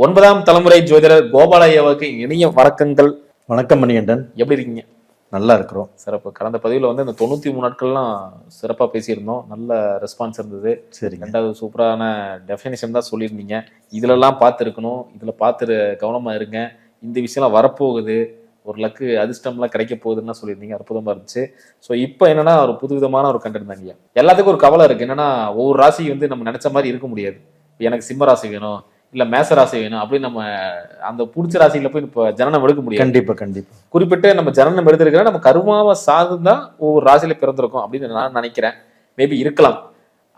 9ஆம் தலைமுறை ஜோதிடர் கோபாலய்யாவுக்கு இனிய வணக்கங்கள். வணக்கம் மணிகண்டன், எப்படி இருக்கீங்க? நல்லா இருக்கிறோம். சிறப்பு. கடந்த பதிவில் வந்து இந்த 93 நாட்கள்லாம் சிறப்பாக பேசியிருந்தோம். நல்ல ரெஸ்பான்ஸ் இருந்தது. சரி, ரெண்டாவது சூப்பரான டெஃபினேஷன் தான் சொல்லியிருந்தீங்க. இதுலலாம் பார்த்துருக்கணும், இதில் பார்த்து கவனமாக இருங்க, இந்த விஷயம்லாம் வரப்போகுது, ஒரு லக்கு அதிர்ஷ்டம்லாம் கிடைக்க போகுதுன்னு சொல்லியிருந்தீங்க. அற்புதமாக இருந்துச்சு. ஸோ இப்போ என்னன்னா ஒரு புதுவிதமான ஒரு கண்டென்ட் தாங்க. எல்லாத்துக்கும் ஒரு கவலை இருக்குது. என்னன்னா ஒவ்வொரு ராசி வந்து நம்ம நினச்ச மாதிரி இருக்க முடியாது. எனக்கு சிம்ம ராசி வேணும், இல்ல மேச ராசி வேணும் அப்படின்னு நம்ம அந்த புடிச்ச ராசியில போய் இப்ப ஜனனம் எடுக்க முடியும். கண்டிப்பா குறிப்பிட்டு நம்ம ஜனனம் எடுத்திருக்கிற நம்ம கருமாவை சார்ந்துதான் ஒவ்வொரு ராசியில பிறந்திருக்கோம் அப்படின்னு நான் நினைக்கிறேன். மேபி இருக்கலாம்.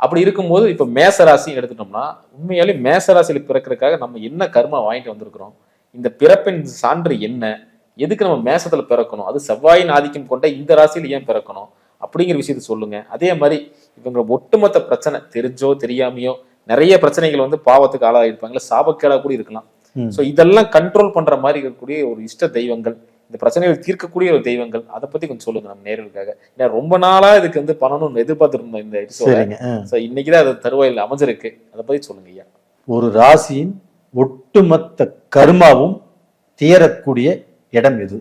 அப்படி இருக்கும்போது இப்ப மேச ராசி எடுத்துட்டோம்னா உண்மையாலே மேச ராசியில பிறக்கிறதுக்காக நம்ம என்ன கர்மா வாங்கிட்டு வந்திருக்கிறோம், இந்த பிறப்பின் சான்று என்ன, எதுக்கு நம்ம மேசத்துல பிறக்கணும், அது செவ்வாயின் ஆதிக்கம் கொண்ட இந்த ராசியில ஏன் பிறக்கணும் அப்படிங்கிற விஷயத்த சொல்லுங்க. அதே மாதிரி இவங்க ஒட்டுமொத்த பிரச்சனை தெரிஞ்சோ தெரியாமையோ நிறைய பிரச்சனைகள் வந்து பாவத்துக்கு ஆளாயிருப்பாங்க, சாபக்கேடா கூட இருக்கலாம். ஸோ இதெல்லாம் கண்ட்ரோல் பண்ற மாதிரி இருக்கக்கூடிய ஒரு இஷ்ட தெய்வங்கள், இந்த பிரச்சனைகள் தீர்க்கக்கூடிய ஒரு தெய்வங்கள், அதை பத்தி கொஞ்சம் சொல்லுங்க நம்ம நேர்களுக்காக. ஏன்னா ரொம்ப நாளா இதுக்கு வந்து பண்ணணும்னு எதிர்பார்த்துருந்தோம் இந்த எபிசோட. இன்னைக்குதான் அது தருவாயில் அமைஞ்சிருக்கு. அதை பத்தி சொல்லுங்க ஐயா. ஒரு ராசியின் ஒட்டுமொத்த கர்மாவும் தீரக்கூடிய இடம் எது,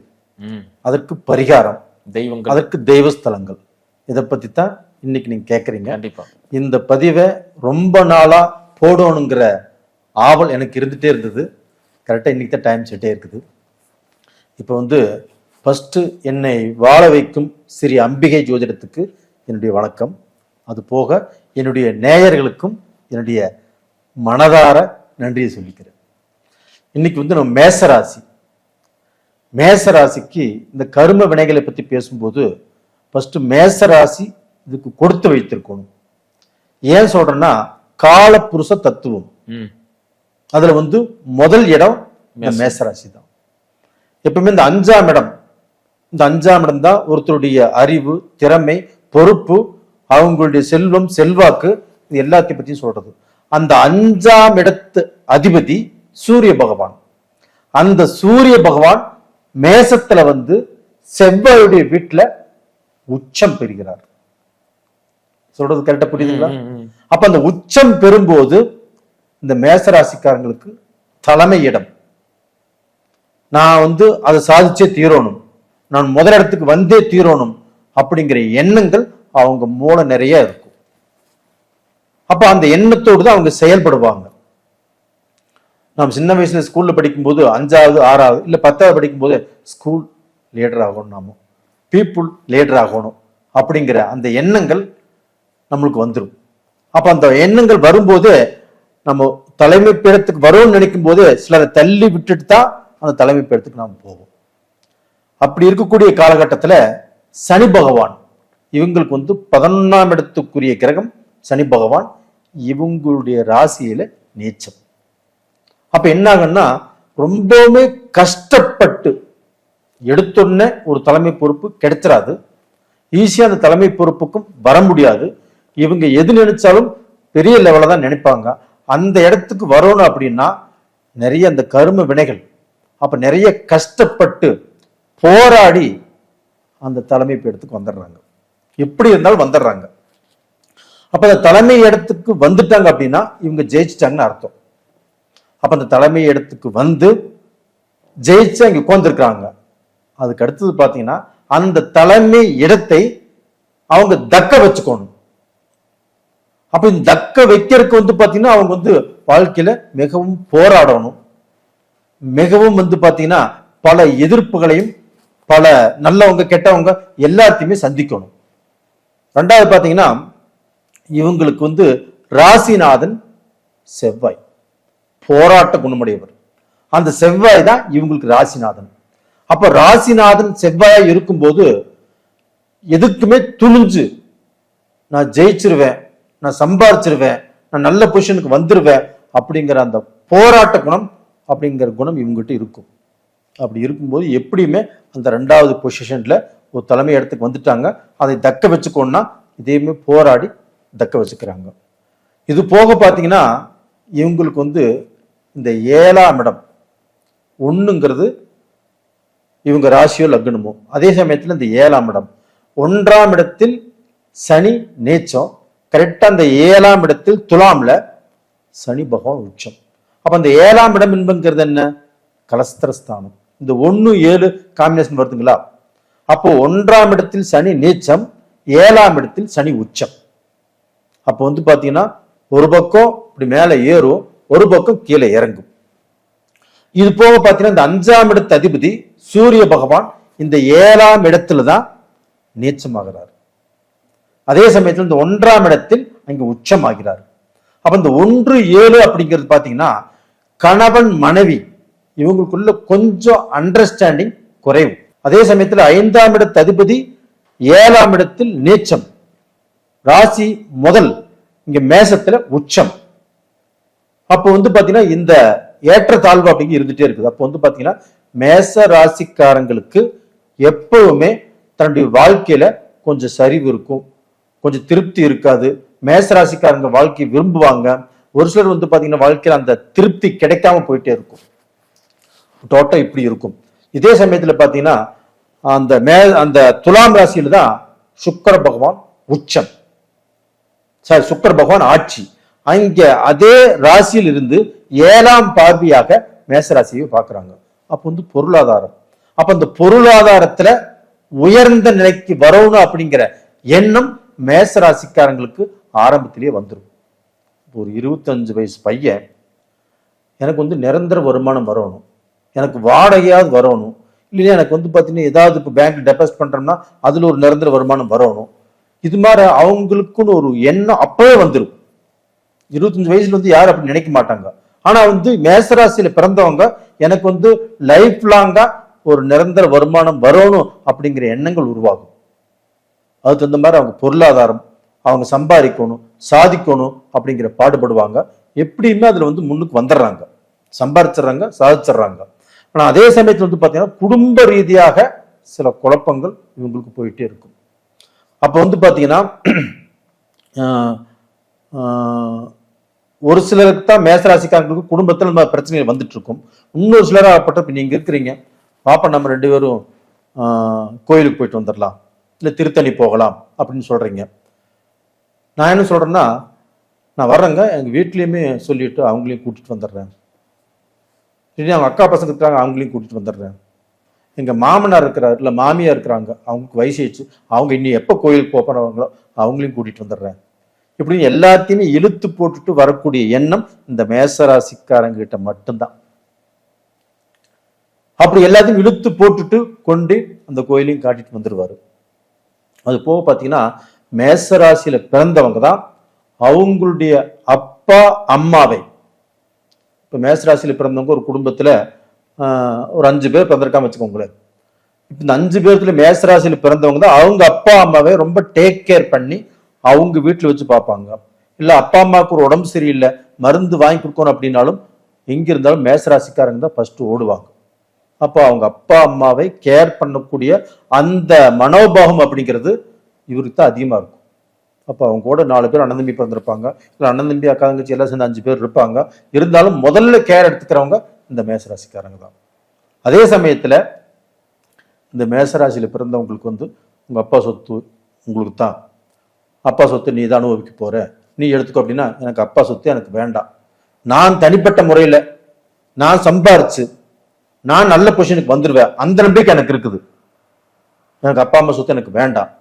அதற்கு பரிகாரம் தெய்வங்கள், அதற்கு தெய்வஸ்தலங்கள், இதை பத்தி தான் இன்னைக்கு நீங்க கேக்குறீங்க. கண்டிப்பா இந்த பதிவை ரொம்ப நாளா போடணுங்கிற ஆவல் எனக்கு இருந்துட்டே இருந்தது. கரெக்டா இன்னைக்கு தான் டைம் செட்டே இருக்குது. இப்போ வந்து ஃபர்ஸ்ட் என்னை வாழ வைக்கும் ஸ்ரீ அம்பிகை ஜோதிடத்துக்கு என்னுடைய வணக்கம். அது போக என்னுடைய நேயர்களுக்கும் என்னுடைய மனதார நன்றியை சொல்லிக்கிறேன். இன்னைக்கு வந்து நம்ம மேசராசிக்கு இந்த கரும வினைகளை பத்தி பேசும்போது ஃபர்ஸ்ட் மேசராசி இதுக்கு கொடுத்து வைத்திருக்கணும். ஏன் சொல்றேன்னா காலப்புருஷ தத்துவம், அதுல வந்து முதல் இடம் இந்த மேசராசி தான். எப்பவுமே இந்த அஞ்சாம் இடம் தான் ஒருத்தருடைய அறிவு, திறமை, பொறுப்பு, அவங்களுடைய செல்வம், செல்வாக்கு, இது எல்லாத்தையும் பற்றியும் சொல்றது. அந்த அஞ்சாம் இடத்து அதிபதி சூரிய பகவான். அந்த சூரிய பகவான் மேசத்துல வந்து செவ்வாயுடைய வீட்டுல உச்சம் பெறுகிறார். சொல்றது கரெக்டா புரியுதுங்களா? அப்ப அந்த உச்சம் பெறும்போது இந்த மேசராசிக்காரங்களுக்கு தலைமை இடம். நான் வந்து அதை சாதிச்சே தீரணும், நான் முதலிடத்துக்கு வந்தே தீரணும் அப்படிங்கிற எண்ணங்கள் அவங்க மூளை நிறைய இருக்கும். அப்ப அந்த எண்ணத்தோடு தான் அவங்க செயல்படுவாங்க. நாம் சின்ன வயசுல ஸ்கூல்ல படிக்கும்போது 5வது 6வது இல்ல 10வது படிக்கும்போது ஸ்கூல் லீடர் ஆகணும், நாம பீப்புள் லீடர் ஆகணும் அப்படிங்கிற அந்த எண்ணங்கள் நம்மளுக்கு வந்துடும். அப்ப அந்த எண்ணங்கள் வரும்போது நம்ம தலைமை பீடத்துக்கு வரும்னு நினைக்கும் போது சிலரை தள்ளி விட்டுட்டு தான் அந்த தலைமை பீடத்துக்கு நாம் போவோம். அப்படி இருக்கக்கூடிய காலகட்டத்துல சனி பகவான் இவங்களுக்கு வந்து 11ஆம் இடத்துக்குரிய கிரகம் சனி பகவான் இவங்களுடைய ராசியில நீச்சம். அப்ப என்ன ஆகுன்னா ரொம்பவுமே கஷ்டப்பட்டு எடுத்தோடனே ஒரு தலைமை பொறுப்பு கிடைச்சிடாது. ஈஸியா அந்த தலைமை பொறுப்புக்கும் வர முடியாது. இவங்க எது நினைச்சாலும் பெரிய லெவல தான் நினைப்பாங்க. அந்த இடத்துக்கு வரணும் அப்படின்னா நிறைய அந்த கரும வினைகள், அப்ப நிறைய கஷ்டப்பட்டு போராடி அந்த தலைமை இடத்துக்கு வந்துடுறாங்க. எப்படி இருந்தாலும் வந்துடுறாங்க. அப்ப அந்த தலைமை இடத்துக்கு வந்துட்டாங்க அப்படின்னா இவங்க ஜெயிச்சிட்டாங்கன்னு அர்த்தம். அப்ப அந்த தலைமை இடத்துக்கு வந்து ஜெயிச்சு அங்க உட்கார்ந்துருக்காங்க. அதுக்கு அடுத்தது பாத்தீங்கன்னா அந்த தலைமை இடத்தை அவங்க தக்க வச்சுக்கணும். அப்ப இந்த தக்க வைக்கிறதுக்கு வந்து பாத்தீங்கன்னா அவங்க வந்து வாழ்க்கையில மிகவும் போராடணும். மிகவும் வந்து பாத்தீங்கன்னா பல எதிர்ப்புகளையும் பல நல்லவங்க கெட்டவங்க எல்லாத்தையுமே சந்திக்கணும். ரெண்டாவது பாத்தீங்கன்னா இவங்களுக்கு வந்து ராசிநாதன் செவ்வாய் போராட்ட குணமுடையவர். அந்த செவ்வாய் தான் இவங்களுக்கு ராசிநாதன். அப்ப ராசிநாதன் செவ்வாயா இருக்கும்போது எதுக்குமே துணிஞ்சு நான் ஜெயிச்சிருவேன், நான் சம்பாதிச்சிருவேன், நான் நல்ல பொசிஷனுக்கு வந்துருவேன் அப்படிங்கிற அந்த போராட்ட குணம் அப்படிங்கிற குணம் இவங்ககிட்ட இருக்கும். அப்படி இருக்கும்போது எப்படியுமே அந்த 2வது பொசிஷன்ல ஒரு தலைமை இடத்துக்கு வந்துட்டாங்க. அதை தக்க வச்சுக்கோன்னா இதையுமே போராடி தக்க வச்சுக்கிறாங்க. இது போக பார்த்தீங்கன்னா இவங்களுக்கு வந்து இந்த 7ஆம் இடம் ஒண்ணுங்கிறது இவங்க ராசியோ லக்னமோ. அதே சமயத்துல இந்த 7ஆம் இடம் 1ஆம் இடத்தில் சனி நீச்சம், கரெக்டா அந்த 7ஆம் இடத்தில் துலாம்ல சனி பகவான் உச்சம். அப்ப அந்த 7ஆம் இடம் என்பங்கிறது என்ன? கலஸ்திரஸ்தானம். இந்த 1-7 காம்பினேஷன் வருதுங்களா? அப்போ 1ஆம் இடத்தில் சனி நீச்சம், 7ஆம் இடத்தில் சனி உச்சம். அப்போ பாத்தீங்கன்னா ஒரு பக்கம் இப்படி மேல ஏறும், ஒரு பக்கம் கீழே இறங்கும். இது போக பாத்தீங்கன்னா இந்த 5ஆம் இடத்து அதிபதி சூரிய பகவான் இந்த 7ஆம் இடத்துல தான் நீச்சமாகிறார். அதே சமயத்தில் இந்த 1ஆம் இடத்தில் அங்க உச்சமாகிறார். அப்ப இந்த 1-7 அப்படிங்கிறது பாத்தீங்கன்னா கணவன் மனைவி இவங்களுக்குள்ள கொஞ்சம் அண்டர்ஸ்டாண்டிங் குறைவு. அதே சமயத்தில் 5ஆம் இடத்து அதிபதி 7ஆம் இடத்தில் நீச்சம், ராசி முதல் இங்க மேசத்துல உச்சம். அப்போ பாத்தீங்கன்னா இந்த ஏற்றத்தாழ்வு அப்படிங்க இருந்துட்டே இருக்குது. அப்போ பாத்தீங்கன்னா மேச ராசிக்காரங்களுக்கு எப்பவுமே தன்னுடைய வாழ்க்கையில கொஞ்சம் சரிவு இருக்கும், கொஞ்சம் திருப்தி இருக்காது. மேச ராசிக்காரங்க வாழ்க்கையை விரும்புவாங்க. ஒரு சிலர் பாத்தீங்கன்னா வாழ்க்கையில அந்த திருப்தி கிடைக்காம போயிட்டே இருக்கும். டோட்டா இப்படி இருக்கும். இதே சமயத்துல பாத்தீங்கன்னா அந்த துலாம் ராசியில தான் சுக்கிர பகவான் உச்சம், சாரி சுக்கிர பகவான் ஆட்சி. அங்க அதே ராசியில் இருந்து 7ஆம் பார்வையாக மேசராசியை பார்க்கிறாங்க. அப்போ பொருளாதாரம், அப்ப அந்த பொருளாதாரத்துல உயர்ந்த நிலைக்கு வரணும் அப்படிங்கிற எண்ணம் மேசராசிக்காரங்களுக்கு ஆரம்பத்திலேயே வந்துடும். ஒரு 25 வயசு பையன் எனக்கு நிரந்தர வருமானம் வரணும், எனக்கு வாடகையாவது வரணும், இல்லையா எனக்கு பாத்தீங்கன்னா ஏதாவது இப்போ பேங்க் டெபாசிட் பண்றோம்னா அதுல ஒரு நிரந்தர வருமானம் வரணும். இது மாதிரி அவங்களுக்குன்னு ஒரு எண்ணம் அப்பவே வந்துடும். 25 வயசுல யாரும் அப்படி நினைக்க மாட்டாங்க. ஆனா மேசராசியில பிறந்தவங்க எனக்கு லைஃப் லாங்கா ஒரு நிரந்தர வருமானம் வரணும் அப்படிங்கிற எண்ணங்கள் உருவாகும். அதுக்கு தகுந்த மாதிரி அவங்க பொருளாதாரம், அவங்க சம்பாதிக்கணும், சாதிக்கணும் அப்படிங்கிற பாடுபடுவாங்க. எப்படியுமே அதுல முன்னுக்கு வந்துடுறாங்க, சம்பாதிச்சிடுறாங்க, சாதிச்சிடுறாங்க. ஆனா அதே சமயத்துல பாத்தீங்கன்னா குடும்ப ரீதியாக சில குழப்பங்கள் இவங்களுக்கு போயிட்டே இருக்கும். அப்ப பாத்தீங்கன்னா ஒரு சிலருக்கு தான் மேசராசிக்காரங்களுக்கு குடும்பத்தில் பிரச்சனைகள் வந்துட்டு இருக்கும். இன்னொரு சிலராகப்பட்ட இப்ப நீங்க இருக்கிறீங்க, பாப்பா நம்ம 2 பேரும் கோயிலுக்கு போயிட்டு வந்துடலாம், இல்ல திருத்தணி போகலாம் அப்படின்னு சொல்றீங்க. நான் என்ன சொல்றேன்னா, நான் வர்றேங்க, எங்க வீட்லயுமே சொல்லிட்டு அவங்களையும் கூட்டிட்டு வந்துடுறேன், இல்லை அவங்க அக்கா பசங்க இருக்காங்க அவங்களையும் கூட்டிட்டு வந்துடுறேன், எங்க மாமனார் இருக்கிறார் இல்ல மாமியார் இருக்கிறாங்க அவங்களுக்கு வயசாயிடுச்சு அவங்க இன்னும் எப்ப கோயிலுக்கு போறாங்களோ அவங்களையும் கூட்டிட்டு வந்துடுறேன். இப்படி எல்லாத்தையுமே இழுத்து போட்டுட்டு வரக்கூடிய எண்ணம் இந்த மேசராசிக்காரங்க கிட்ட மட்டும்தான். அப்படி எல்லாத்தையும் இழுத்து போட்டுட்டு கொண்டு அந்த கோயிலையும் காட்டிட்டு வந்துடுவாரு. அது போக பாத்தீங்கன்னா மேசராசியில பிறந்தவங்க தான் அவங்களுடைய அப்பா அம்மாவை, இப்ப மேசராசியில பிறந்தவங்க ஒரு குடும்பத்துல ஒரு 5 பேர் பிறந்திருக்காம வச்சுக்கோங்களேன். இப்ப இந்த 5 பேர்த்துல மேசராசியில பிறந்தவங்க தான் அவங்க அப்பா அம்மாவை ரொம்ப டேக் கேர் பண்ணி அவங்க வீட்டுல வச்சு பார்ப்பாங்க. இல்ல அப்பா அம்மாவுக்கு ஒரு உடம்பு சரியில்லை, மருந்து வாங்கி கொடுக்கணும் அப்படின்னாலும் எங்க இருந்தாலும் மேசராசிக்காரங்க தான் ஃபர்ஸ்ட் ஓடுவாங்க. அப்போ அவங்க அப்பா அம்மாவை கேர் பண்ணக்கூடிய அந்த மனோபாவம் அப்படிங்கிறது இவருக்கு தான் அதிகமா இருக்கும். அப்போ அவங்க கூட 4 பேர் அண்ணன் தம்பி பிறந்திருப்பாங்க, இல்லை அண்ணன் தம்பி அக்கா தங்கச்சி எல்லாம் சேர்ந்து 5 பேர் இருப்பாங்க. இருந்தாலும் முதல்ல கேர் எடுத்துக்கிறவங்க இந்த மேசராசிக்காரங்க தான். அதே சமயத்துல இந்த மேசராசியில பிறந்தவங்களுக்கு உங்க அப்பா சொத்து உங்களுக்கு தான், அப்பா சொத்து நீ தான் அனுபவிக்க போற, நீ எடுத்துக்கோ அப்படின்னா எனக்கு அப்பா சொத்து எனக்கு வேண்டாம், நான் தனிப்பட்ட முறையில நான் சம்பாரிச்சு நான் நல்ல பொசிஷனுக்கு வந்துடுவேன், அந்த நம்பிக்கை எனக்கு இருக்குது, எனக்கு அப்பா அம்மா சொத்து எனக்கு வேண்டாம்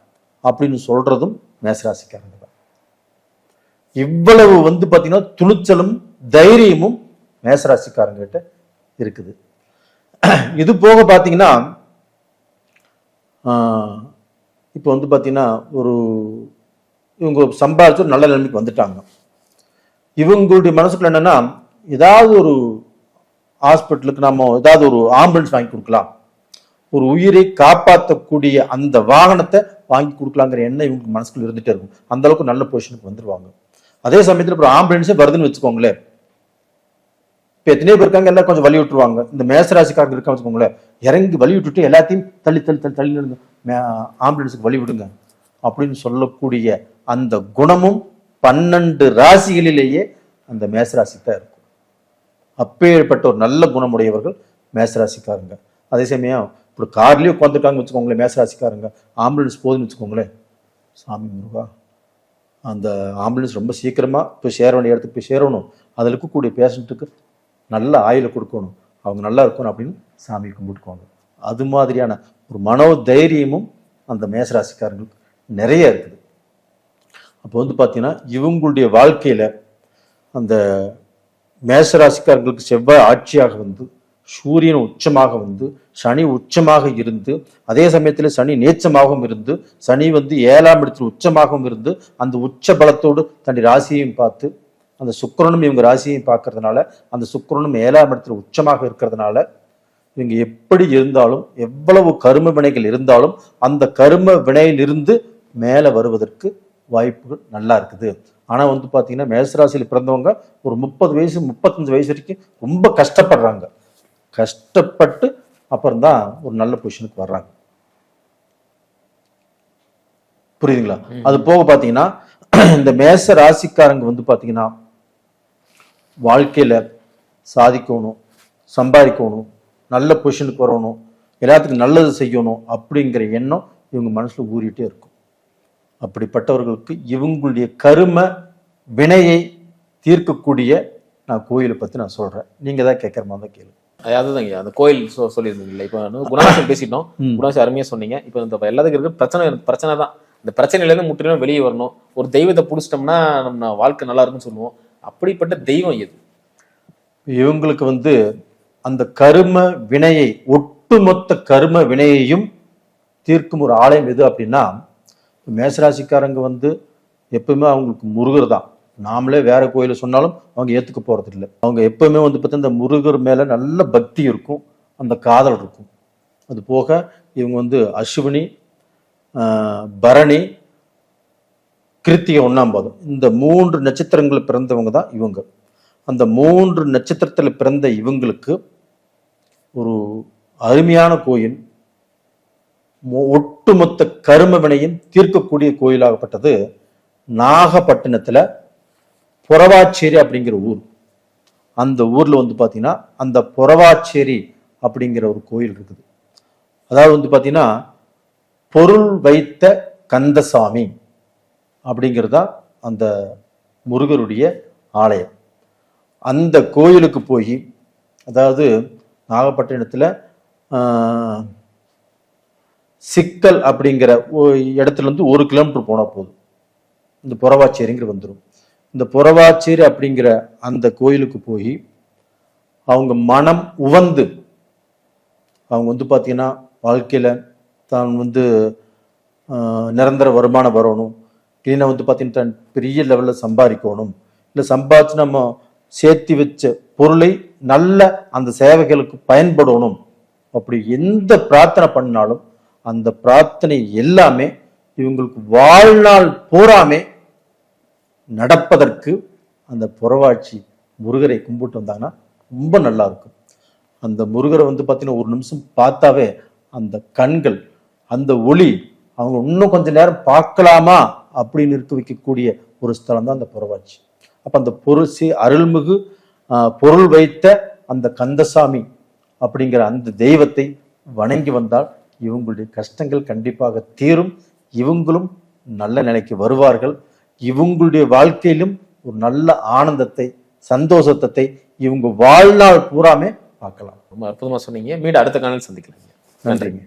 அப்படின்னு சொல்றதும் மேசராசிக்காரங்க தான். இவ்வளவு பாத்தீங்கன்னா துணிச்சலும் தைரியமும் மேசராசிக்காரங்க கிட்ட இருக்குது. இது போக பாத்தீங்கன்னா இப்போ பாத்தீங்கன்னா ஒரு இவங்க சம்பாதிச்சு ஒரு நல்ல நிலைமைக்கு வந்துட்டாங்க. இவங்களுடைய மனசுக்குள்ள என்னன்னா, ஏதாவது ஒரு ஹாஸ்பிட்டலுக்கு நம்ம ஏதாவது ஒரு ஆம்புலன்ஸ் வாங்கி கொடுக்கலாம், ஒரு உயிரை காப்பாற்றக்கூடிய அந்த வாகனத்தை வாங்கி கொடுக்கலாங்கிற எண்ணம் இவங்களுக்கு மனசுக்குள்ள இருந்துட்டே இருக்கும். அந்த அளவுக்கு நல்ல பொசிஷனுக்கு வந்துருவாங்க. அதே சமயத்துல இப்போ ஆம்புலன்ஸே வருதுன்னு வச்சுக்கோங்களேன், இப்போ எத்தனையோ பேர் இருக்காங்க எல்லாம் கொஞ்சம் வழி விட்டுருவாங்க. இந்த மேசராசிக்காரங்க இருக்கான்னு வச்சுக்கோங்களேன், இறங்கி வழி விட்டுட்டு எல்லாத்தையும் தள்ளி தள்ளி தள்ளி தள்ளி ஆம்புலன்ஸுக்கு வழி விடுங்க அப்படின்னு சொல்லக்கூடிய அந்த குணமும் 12 ராசிகளிலேயே அந்த மேசராசிக்கு தான் இருக்கும். அப்பேற்பட்ட ஒரு நல்ல குணமுடையவர்கள் மேசராசிக்காரங்க. அதே சமயம் இப்படி கார்லயே உட்காந்துருக்காங்க வச்சுக்கோங்களேன் மேசராசிக்காரங்க, ஆம்புலன்ஸ் போகுதுன்னு வச்சுக்கோங்களேன், சாமி முருகா அந்த ஆம்புலன்ஸ் ரொம்ப சீக்கிரமா போய் சேர வேண்டிய இடத்துக்கு போய் சேரணும், அதில் இருக்கக்கூடிய பேஷண்ட்டுக்கு நல்ல ஆயுளை கொடுக்கணும், அவங்க நல்லா இருக்கணும் அப்படின்னு சாமி கும்பிட்டுக்குவாங்க. அது மாதிரியான ஒரு மனோதைரியமும் அந்த மேசராசிக்காரங்களுக்கு நிறைய இருக்குது. அப்போ வந்து பார்த்தீங்கன்னா இவங்களுடைய வாழ்க்கையில அந்த மேசராசிக்காரர்களுக்கு செவ்வாய் ஆட்சியாக வந்து, சூரியன் உச்சமாக வந்து, சனி உச்சமாக இருந்து, அதே சமயத்தில் சனி நேச்சமாகவும் இருந்து, சனி வந்து 7ஆம் இடத்தில் உச்சமாகவும் இருந்து, அந்த உச்ச பலத்தோடு தன்னுடைய ராசியையும் பார்த்து, அந்த சுக்கிரனும் இவங்க ராசியையும் பார்க்கறதுனால, அந்த சுக்கிரனும் 7ஆம் இடத்தில் உச்சமாக இருக்கிறதுனால, இவங்க எப்படி இருந்தாலும், எவ்வளவு கரும வினைகள் இருந்தாலும், அந்த கரும வினையிலிருந்து மேலே வருவதற்கு வாய்ப்புகள் நல்லா இருக்குது. ஆனா வந்து பாத்தீங்கன்னா மேசராசியில் பிறந்தவங்க ஒரு 30 வயசு 35 வயசு வரைக்கும் ரொம்ப கஷ்டப்படுறாங்க. கஷ்டப்பட்டு அப்புறம்தான் ஒரு நல்ல பொசிஷனுக்கு வர்றாங்க. புரியுதுங்களா? அது போக பாத்தீங்கன்னா இந்த மேச ராசிக்காரங்க வந்து பாத்தீங்கன்னா வாழ்க்கையில சாதிக்கணும், சம்பாதிக்கணும், நல்ல பொசிஷனுக்கு வரணும், எல்லாத்துக்கும் நல்லது செய்யணும் அப்படிங்கிற எண்ணம் இவங்க மனசுல ஊறிட்டே இருக்கும். அப்படிப்பட்டவர்களுக்கு இவங்களுடைய கரும வினையை தீர்க்கக்கூடிய நான் கோயிலை பத்தி நான் சொல்றேன். நீங்க தான் கேட்கற மாதிரி தான் கேளு. அதுதாங்க அந்த கோயில் சொல்லியிருந்தீங்கல்ல, இப்போ குணாசம் பேசிட்டோம், குணாசம் அருமையா சொன்னீங்க. இப்போ இந்த எல்லாத்துக்கும் இருக்க பிரச்சனை தான். இந்த பிரச்சனையில இருந்து முற்றிலும் வெளியே வரணும். ஒரு தெய்வத்தை பிடிச்சிட்டோம்னா நம்ம வாழ்க்கை நல்லா இருக்குன்னு சொல்லுவோம். அப்படிப்பட்ட தெய்வம் எது? இவங்களுக்கு வந்து அந்த கரும வினையை, ஒட்டுமொத்த கரும வினையையும் தீர்க்கும் ஒரு ஆலயம் எது அப்படின்னா, மேசராசிக்காரங்க வந்து எப்பவுமே அவங்களுக்கு முருகர் தான். நாமளே வேற கோயில சொன்னாலும் அவங்க ஏத்துக்க போறது இல்லை. அவங்க எப்பவுமே வந்து பார்த்தா இந்த முருகர் மேல நல்ல பக்தி இருக்கும், அந்த காதல் இருக்கும். அது போக இவங்க வந்து அஸ்வினி, பரணி, கிருத்திகை 1ஆம் பாதம், இந்த 3 நட்சத்திரங்கள் பிறந்தவங்க தான் இவங்க. அந்த 3 நட்சத்திரத்தில் பிறந்த இவங்களுக்கு ஒரு அருமையான கோயில், ஒட்டுமொத்த கரும வினையும் தீர்க்கக்கூடிய கோயிலாகப்பட்டது நாகப்பட்டினத்துல பொறவாச்சேரி அப்படிங்கிற ஊர். அந்த ஊர்ல வந்து பாத்தீங்கன்னா அந்த பொறவாச்சேரி அப்படிங்கிற ஒரு கோயில் இருக்குது. அதாவது வந்து பாத்தீங்கன்னா பொருள் வைத்த கந்தசாமி அப்படிங்கிறதா அந்த முருகருடைய ஆலயம். அந்த கோயிலுக்கு போய், அதாவது நாகப்பட்டினத்துல சிக்கல் அப்படிங்கிற இடத்துல இருந்து 1 கிலோமீட்டர் போனா போதும் இந்த பொறவாச்சேரிங்கிற வந்துடும். இந்த பொறவாச்சேரி அப்படிங்கிற அந்த கோயிலுக்கு போய் அவங்க மனம் உவந்து, அவங்க வந்து பார்த்தீங்கன்னா வாழ்க்கையில தான் வந்து நிரந்தர வருமானம் வரணும், இல்லைன்னா வந்து பார்த்தீங்கன்னா தான் பெரிய லெவலில் சம்பாதிக்கணும், இல்லை சம்பாதிச்சு நம்ம சேர்த்து வச்ச பொருளை நல்ல அந்த சேவைகளுக்கு பயன்படணும், அப்படி எந்த பிரார்த்தனை பண்ணாலும் அந்த பிரார்த்தனை எல்லாமே இவங்களுக்கு வாழ்நாள் பூராமே நடப்பதற்கு அந்த பொறவாட்சி முருகரை கும்பிட்டு வந்தாங்கன்னா ரொம்ப நல்லா இருக்கும். அந்த முருகரை வந்து பார்த்தீங்கன்னா ஒரு நிமிஷம் பார்த்தாவே அந்த கண்கள், அந்த ஒளி, அவங்க இன்னும் கொஞ்ச நேரம் பார்க்கலாமா அப்படின்னு இருக்க வைக்கக்கூடிய ஒரு ஸ்தலம் தான் அந்த பொறவாட்சி. அப்ப அந்த அருள்மிகு பொருள் வைத்த அந்த கந்தசாமி அப்படிங்கிற அந்த தெய்வத்தை வணங்கி வந்தால் இவங்களுடைய கஷ்டங்கள் கண்டிப்பாக தீரும். இவங்களும் நல்ல நிலைக்கு வருவார்கள். இவங்களுடைய வாழ்க்கையிலும் ஒரு நல்ல ஆனந்தத்தை, சந்தோஷத்தை இவங்க வாழ்நாள் பூராமே பார்க்கலாம். ரொம்ப அற்புதமா சொன்னீங்க. மீண்டும் அடுத்த காலையில் சந்திக்கலாம். நன்றிங்க.